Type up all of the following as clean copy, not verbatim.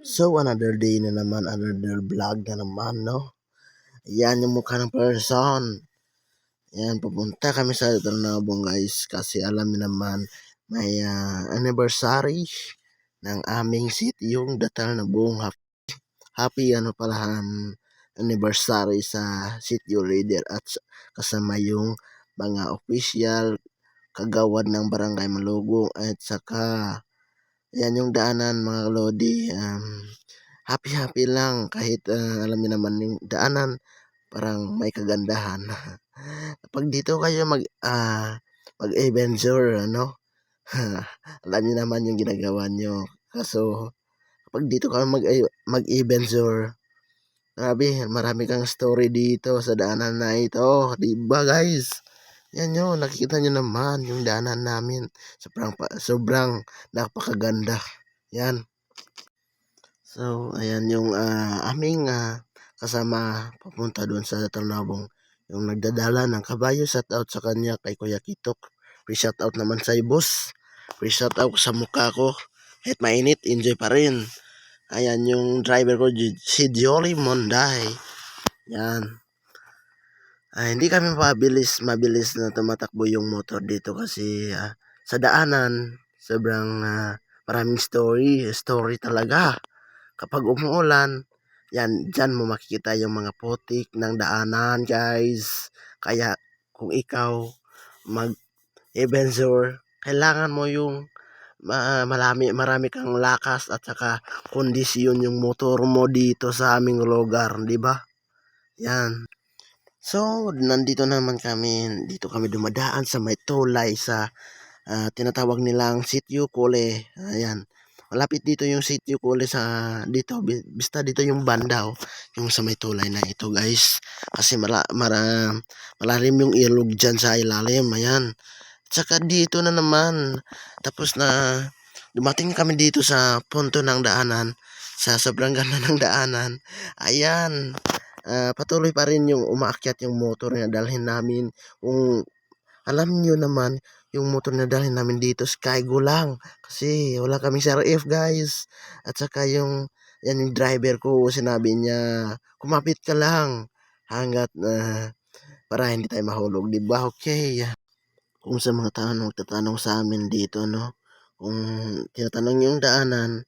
So, another day na naman, another vlog na naman, no? Yan yung mukha ng person. Yan, pupunta kami sa Ternabong, guys, kasi alam niyo naman, may anniversary ng aming city, yung Ternabong. Happy anniversary sa city leader at kasama yung mga official, kagawad ng barangay Malugong at saka yan yung daanan mga lodi. Happy lang kahit alam niyo naman yung daanan parang may kagandahan. Kapag dito kayo mag-adventure, ano, alam niyo naman yung ginagawa niyo. Kaso kapag dito kayo mag-adventure, grabe, marami kang story dito sa daanan na ito, 'di ba, guys? Yan yun, nakikita nyo naman yung daanan namin. Sobrang napakaganda. Yan. So, ayan yung aming kasama papunta doon sa Ternabong. Yung nagdadala ng kabayo, shout out sa kanya kay Kuya Kitok. Free shout out naman sa boss. Free shout out sa mukha ko. Kahit mainit, enjoy pa rin. Ayan yung driver ko, si Jolly Monday. Yan. Hindi kami mabilis na tumatakbo yung motor dito kasi sa daanan, sobrang maraming story talaga. Kapag umuulan, yan, dyan mo makikita yung mga putik ng daanan, guys. Kaya kung ikaw mag-adventure, kailangan mo yung marami kang lakas at saka kondisyon yung motor mo dito sa aming lugar, di ba? Yan. So, nandito naman kami, dito kami dumadaan sa may tulay sa tinatawag nilang Sitio Cole. Ayan. Malapit dito yung Sitio Cole sa dito, basta dito yung banda, yung sa may tulay na ito, guys. Kasi malalim yung ilog dyan sa ilalim. Ayan. Tsaka dito na naman, tapos na dumating kami dito sa punto ng daanan, sa sobrang ganda ng daanan. Ayan. Patuloy pa rin yung umaakyat yung motor na dalhin namin. Kung alam nyo naman, yung motor na dalhin namin dito, Skygo lang. Kasi wala kaming CRF, guys. At saka yan yung driver ko, sinabi niya, kumapit ka lang hanggat para hindi tayo mahulog. Diba? Okay. Kung sa mga tao magtatanong sa amin dito, no? Kung tinatanong yung daanan,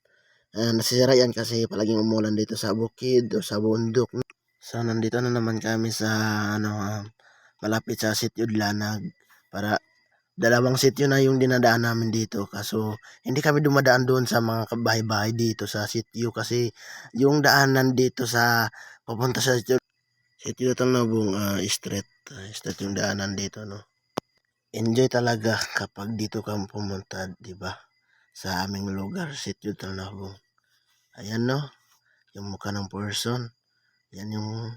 nasisira yan kasi palaging umulan dito sa bukid o sa bundok. So, nandito na naman kami sa malapit sa Sitio Lanag para dalawang sitio na yung dinadaan namin dito. Kaso, hindi kami dumadaan doon sa mga kabahay-bahay dito sa sitio kasi yung daanan dito sa papunta sa sitio Talnabong street yung daanan dito, no. Enjoy talaga kapag dito ka pumunta, di ba? Sa aming lugar, sitio Talnabong. Ayan, no, yung mukha ng person. Yan yung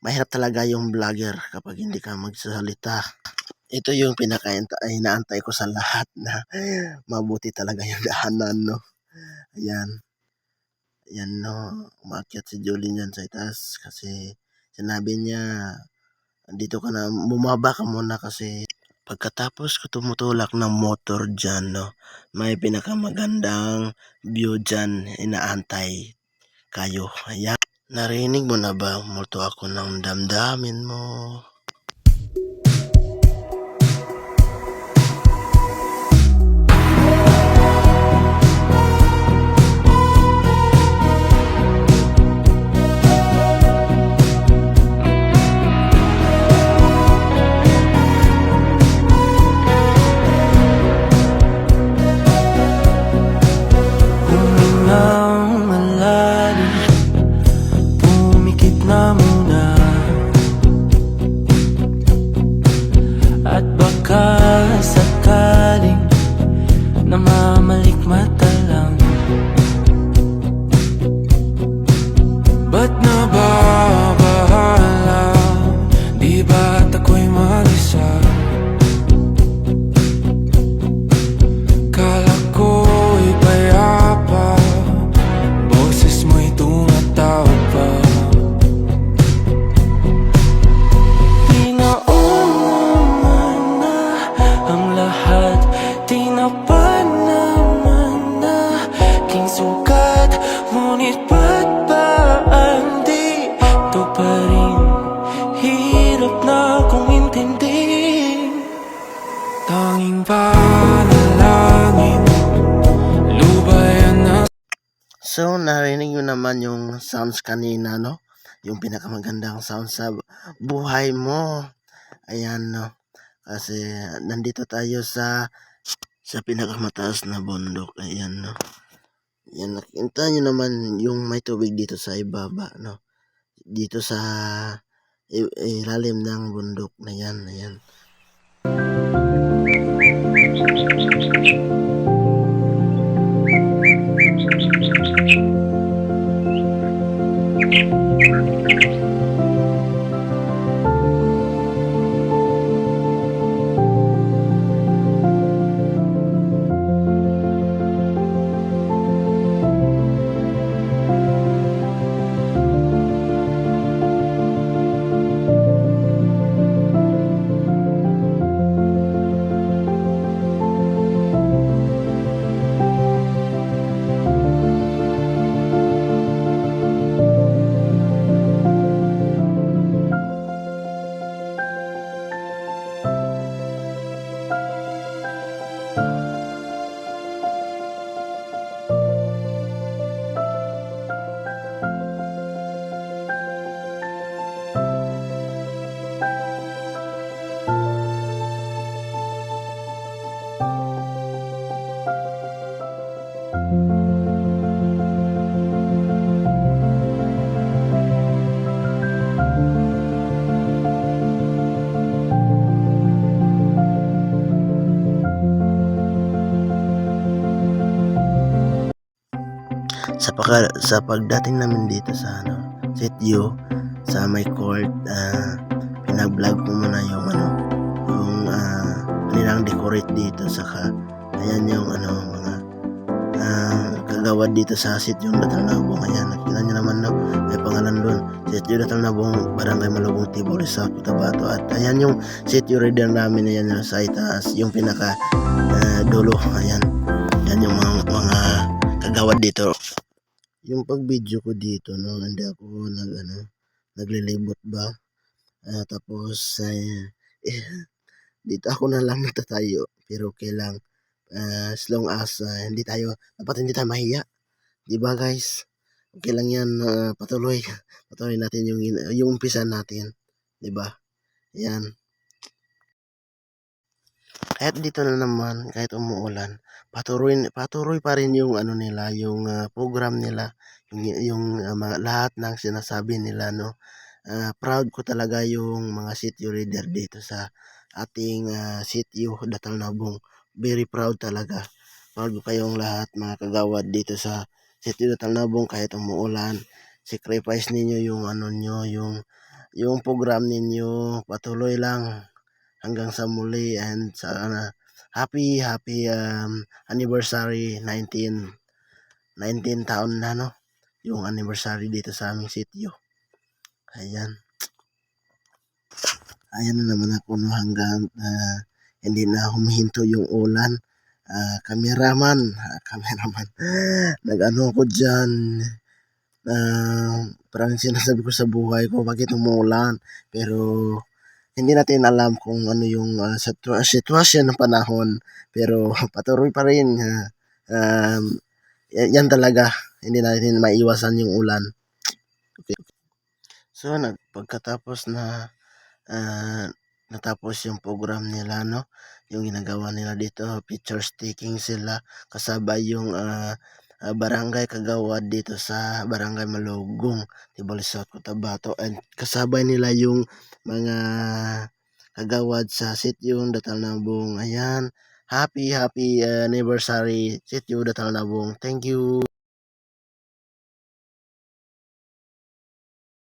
mahirap talaga yung vlogger kapag hindi ka magsasalita. Ito yung inaantay ko sa lahat na mabuti talaga yung daanan, no. Ayan. Ayan, no. Umakyat si Julie niyan sa itaas kasi sinabi niya dito ka na, bumaba ka muna kasi pagkatapos ko tumutulak ng motor dyan, no, may pinakamagandang view dyan, inaantay kayo. Ayan. Narinig mo na ba? Multo ako ng damdamin mo. At baka sakaling namamalikmata lang, ba't nababahala? Di ba't ako'y mag-isa? Kala ko'y payapa, boses mo'y tumatawag pa. Ngunit ba't ba hindi ito pa rin? Hirap na kong intindihin. Tanging panalangin, lubayan na. So, narinig nyo naman yung sounds kanina, no? Yung pinakamagandang sounds sa buhay mo. Ayan, no? Kasi nandito tayo sa pinakamataas na bundok. Ayan, no? Yan, nakikita nyo naman yung may tubig dito sa ibaba, no? Dito sa ilalim ng bundok na yan, ayan. Sa pagdating namin dito sa sitio sa may court, pinag-vlog ko muna yung nilang decorate dito, saka ayan yung mga kagawad dito sa sitio Datal Nabong. Ayan, nakita nyo naman, no? May pangalan doon, sitio Datal Nabong, Barangay Malugong Tibol, sa Cotabato. At ayan yung sitio reader namin, ayan sa itaas, yung pinaka dulo. Ayan, yan yung mga kagawad dito. Yung pag-video ko dito, no, hindi ako naglilibot ba. Tapos dito ako na lang natatayo, pero okay lang. As long as hindi tayo mahiya, di ba guys? Okay lang yan. Patuloy natin yung umpisa natin, di ba? Yan. Kahit dito na naman, kahit umuulan, patuloy pa rin yung nila, yung program nila, yung lahat ng sinasabi nila, no. Proud ko talaga yung mga sitio reader dito sa ating sitio Datal Nabong. Very proud talaga. Proud ko kayong lahat, mga kagawad dito sa sitio Datal Nabong. Kahit umuulan, sacrifice ninyo yung nyo, yung program ninyo. Patuloy lang hanggang sa muli, and sa happy anniversary, 19 taon na, no, yung anniversary dito sa aming sitio. Ayan na naman ako, no, hanggang hindi na humihinto yung ulan. Cameraman nag-ano ko dyan, parang sinasabi ko sa buhay ko, bakit umuulan, pero hindi natin alam kung ano yung sitwasyon ng panahon, pero patuloy pa rin. Yan talaga, hindi natin maiwasan yung ulan. Okay. So pagkatapos na natapos yung program nila, no, yung ginagawa nila dito, picture taking sila kasabay yung barangay kagawad dito sa Barangay Malugong, Tibol, South Cotabato, and kasabay nila yung mga kagawad sa sitio Datal Nabong. Ayan, happy anniversary sitio Datal Nabong. Thank you.